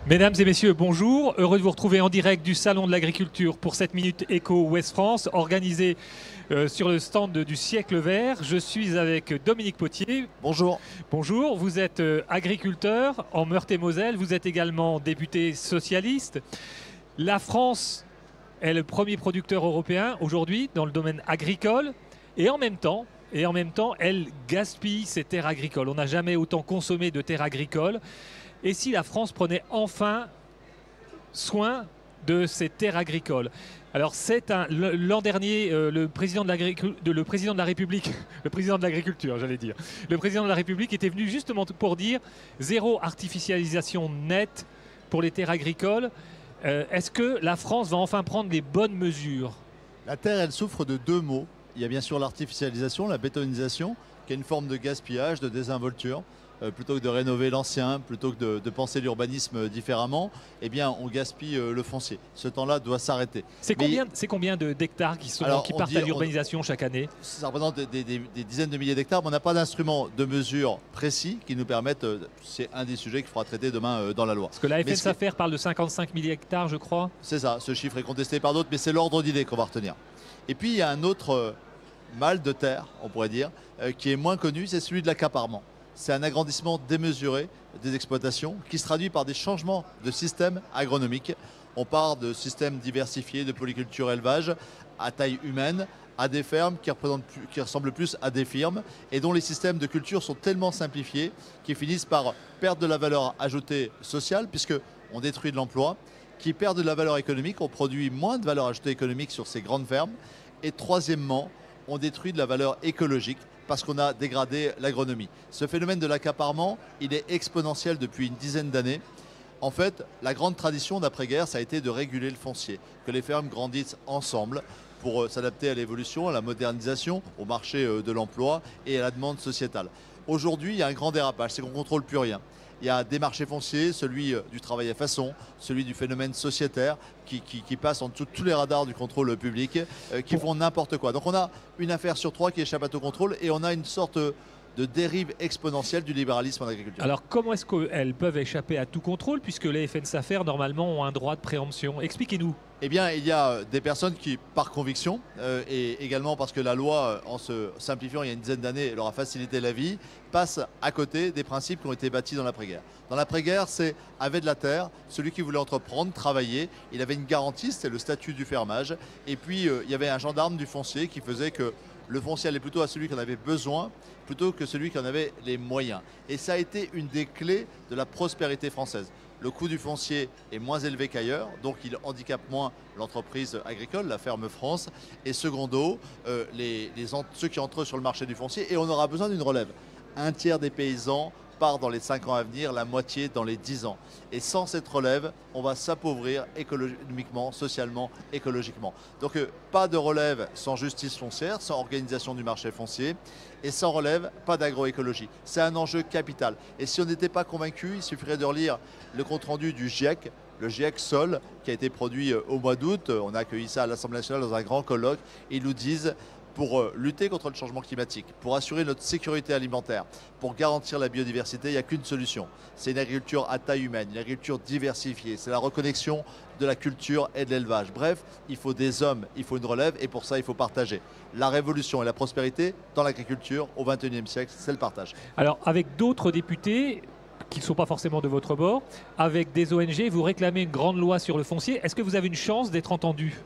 Mesdames et messieurs, bonjour. Heureux de vous retrouver en direct du Salon de l'Agriculture pour cette Minute Éco Ouest France, organisée sur le stand du Siècle Vert. Je suis avec Dominique Potier. Bonjour. Bonjour, vous êtes agriculteur en Meurthe-et-Moselle, vous êtes également député socialiste. La France est le premier producteur européen aujourd'hui dans le domaine agricole et en même temps, elle gaspille ses terres agricoles. On n'a jamais autant consommé de terres agricoles. Et si la France prenait enfin soin de ses terres agricoles? Alors l'an dernier, le président de la République, le président de l'agriculture, j'allais dire, le président de la République était venu justement pour dire zéro artificialisation nette pour les terres agricoles. Est-ce que la France va enfin prendre les bonnes mesures? La terre, elle souffre de deux maux. Il y a bien sûr l'artificialisation, la bétonisation, qui est une forme de gaspillage, de désinvolture. Plutôt que de rénover l'ancien, plutôt que de penser l'urbanisme différemment, eh bien, on gaspille le foncier. Ce temps-là doit s'arrêter. C'est combien d'hectares qui partent à l'urbanisation chaque année? Ça représente des dizaines de milliers d'hectares, mais on n'a pas d'instrument de mesure précis qui nous permettent, c'est un des sujets qu'il faudra traiter demain dans la loi. Parce que la FNSAFER parle de 55 000 hectares, je crois. C'est ça, ce chiffre est contesté par d'autres, mais c'est l'ordre d'idée qu'on va retenir. Et puis, il y a un autre mal de terre, on pourrait dire, qui est moins connu, c'est celui de l'accaparement. C'est un agrandissement démesuré des exploitations qui se traduit par des changements de système agronomique. On part de systèmes diversifiés de polyculture élevage à taille humaine, à des fermes qui ressemblent plus à des firmes et dont les systèmes de culture sont tellement simplifiés qu'ils finissent par perdre de la valeur ajoutée sociale puisqu'on détruit de l'emploi, qui perdent de la valeur économique, on produit moins de valeur ajoutée économique sur ces grandes fermes et troisièmement, on détruit de la valeur écologique parce qu'on a dégradé l'agronomie. Ce phénomène de l'accaparement, il est exponentiel depuis une dizaine d'années. En fait, la grande tradition d'après-guerre, ça a été de réguler le foncier, que les fermes grandissent ensemble pour s'adapter à l'évolution, à la modernisation, au marché de l'emploi et à la demande sociétale. Aujourd'hui, il y a un grand dérapage, c'est qu'on ne contrôle plus rien. Il y a des marchés fonciers, celui du travail à façon, celui du phénomène sociétaire qui passe en dessous de tous les radars du contrôle public, qui font n'importe quoi. Donc on a une affaire sur trois qui échappe au contrôle et on a une sorte de dérive exponentielle du libéralisme en agriculture. Alors comment est-ce qu'elles peuvent échapper à tout contrôle puisque les FNSAFER normalement ont un droit de préemption? Expliquez-nous. Eh bien, il y a des personnes qui, par conviction, et également parce que la loi, en se simplifiant il y a une dizaine d'années, leur a facilité la vie, passent à côté des principes qui ont été bâtis dans l'après-guerre. Dans l'après-guerre, c'est avait de la terre, celui qui voulait entreprendre, travailler, il avait une garantie, c'était le statut du fermage, et puis il y avait un gendarme du foncier qui faisait que le foncier allait plutôt à celui qui en avait besoin, plutôt que celui qui en avait les moyens. Et ça a été une des clés de la prospérité française. Le coût du foncier est moins élevé qu'ailleurs, donc il handicape moins l'entreprise agricole, la ferme France, et secondo, ceux qui entrent sur le marché du foncier, et on aura besoin d'une relève. Un tiers des paysans part dans les 5 ans à venir, la moitié dans les 10 ans. Et sans cette relève, on va s'appauvrir économiquement, socialement, écologiquement. Donc pas de relève sans justice foncière, sans organisation du marché foncier, et sans relève, pas d'agroécologie. C'est un enjeu capital. Et si on n'était pas convaincu, il suffirait de relire le compte-rendu du GIEC, le GIEC Sol, qui a été produit au mois d'août. On a accueilli ça à l'Assemblée nationale dans un grand colloque. Et ils nous disent, pour lutter contre le changement climatique, pour assurer notre sécurité alimentaire, pour garantir la biodiversité, il n'y a qu'une solution. C'est une agriculture à taille humaine, une agriculture diversifiée. C'est la reconnexion de la culture et de l'élevage. Bref, il faut des hommes, il faut une relève et pour ça, il faut partager. La révolution et la prospérité dans l'agriculture au XXIe siècle, c'est le partage. Alors, avec d'autres députés qui ne sont pas forcément de votre bord, avec des ONG, vous réclamez une grande loi sur le foncier. Est-ce que vous avez une chance d'être entendu?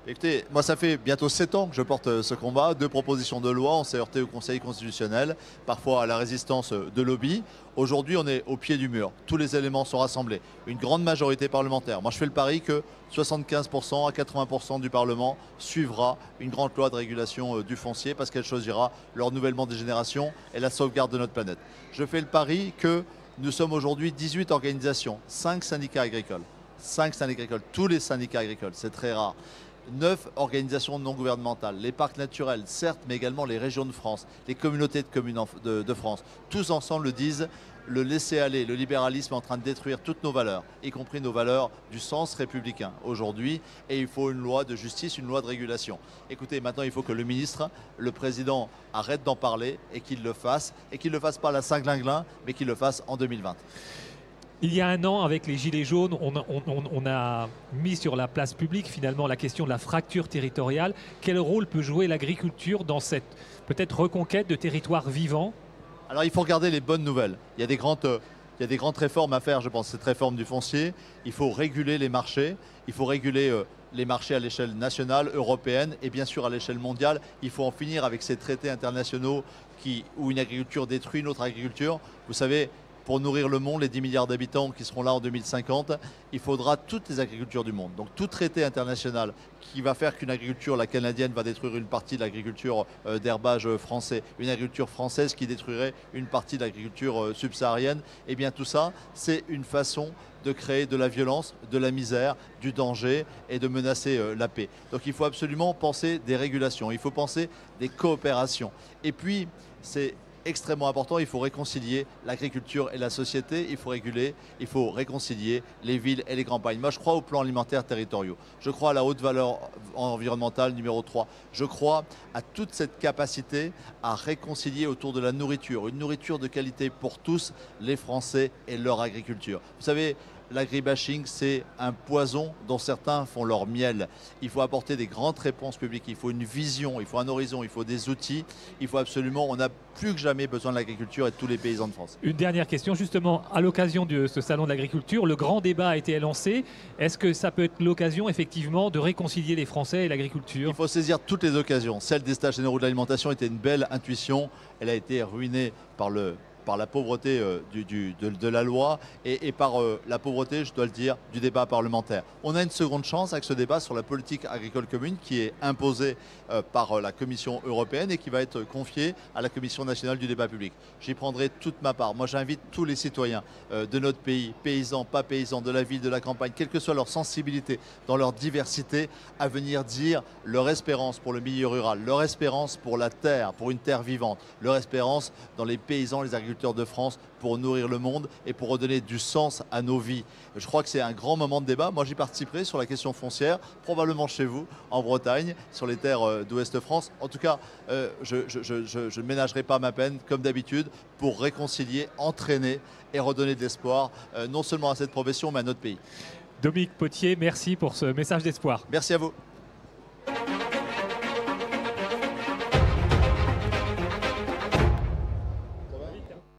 Écoutez, moi ça fait bientôt 7 ans que je porte ce combat, 2 propositions de loi, on s'est heurté au Conseil constitutionnel, parfois à la résistance de lobby. Aujourd'hui on est au pied du mur, tous les éléments sont rassemblés, une grande majorité parlementaire. Moi je fais le pari que 75% à 80% du Parlement suivra une grande loi de régulation du foncier parce qu'elle choisira le renouvellement des générations et la sauvegarde de notre planète. Je fais le pari que nous sommes aujourd'hui 18 organisations, 5 syndicats agricoles. 5 syndicats agricoles, tous les syndicats agricoles, c'est très rare. 9 organisations non gouvernementales, les parcs naturels, certes, mais également les régions de France, les communautés de communes de France. Tous ensemble le disent, le laisser-aller, le libéralisme est en train de détruire toutes nos valeurs, y compris nos valeurs du sens républicain aujourd'hui. Et il faut une loi de justice, une loi de régulation. Écoutez, maintenant il faut que le ministre, le président arrête d'en parler et qu'il le fasse pas à la Saint-Glinglin, mais qu'il le fasse en 2020. Il y a un an, avec les Gilets jaunes, on a mis sur la place publique finalement la question de la fracture territoriale. Quel rôle peut jouer l'agriculture dans cette peut-être reconquête de territoires vivants? Alors il faut regarder les bonnes nouvelles. Il y a des grandes réformes à faire, je pense, cette réforme du foncier. Il faut réguler les marchés, il faut réguler les marchés à l'échelle nationale, européenne et bien sûr à l'échelle mondiale. Il faut en finir avec ces traités internationaux où une agriculture détruit une autre agriculture. Vous savez, pour nourrir le monde, les 10 milliards d'habitants qui seront là en 2050, il faudra toutes les agricultures du monde. Donc tout traité international qui va faire qu'une agriculture, la canadienne, va détruire une partie de l'agriculture d'herbage français, une agriculture française qui détruirait une partie de l'agriculture subsaharienne, eh bien tout ça, c'est une façon de créer de la violence, de la misère, du danger et de menacer la paix. Donc il faut absolument penser des régulations, il faut penser des coopérations. Et puis, c'est extrêmement important, il faut réconcilier l'agriculture et la société, il faut réconcilier les villes et les campagnes. Moi je crois au plan alimentaire territoriaux, je crois à la haute valeur environnementale numéro 3, je crois à toute cette capacité à réconcilier autour de la nourriture, une nourriture de qualité pour tous les Français et leur agriculture. Vous savez, l'agribashing, c'est un poison dont certains font leur miel. Il faut apporter des grandes réponses publiques, il faut une vision, il faut un horizon, il faut des outils. Il faut absolument, on a plus que jamais besoin de l'agriculture et de tous les paysans de France. Une dernière question, justement, à l'occasion de ce salon de l'agriculture, le grand débat a été lancé. Est-ce que ça peut être l'occasion, effectivement, de réconcilier les Français et l'agriculture? Il faut saisir toutes les occasions. Celle des stages généraux de l'alimentation était une belle intuition. Elle a été ruinée par la pauvreté de la loi et par la pauvreté, je dois le dire, du débat parlementaire. On a une seconde chance avec ce débat sur la politique agricole commune qui est imposée par la Commission européenne et qui va être confiée à la Commission nationale du débat public. J'y prendrai toute ma part. Moi, j'invite tous les citoyens de notre pays, paysans, pas paysans, de la ville, de la campagne, quelle que soit leur sensibilité, dans leur diversité, à venir dire leur espérance pour le milieu rural, leur espérance pour la terre, pour une terre vivante, leur espérance dans les paysans, les agriculteurs de France pour nourrir le monde et pour redonner du sens à nos vies. Je crois que c'est un grand moment de débat. Moi, j'y participerai sur la question foncière, probablement chez vous, en Bretagne, sur les terres d'Ouest France. En tout cas, je ne ménagerai pas ma peine, comme d'habitude, pour réconcilier, entraîner et redonner de l'espoir, non seulement à cette profession, mais à notre pays. Dominique Potier, merci pour ce message d'espoir. Merci à vous.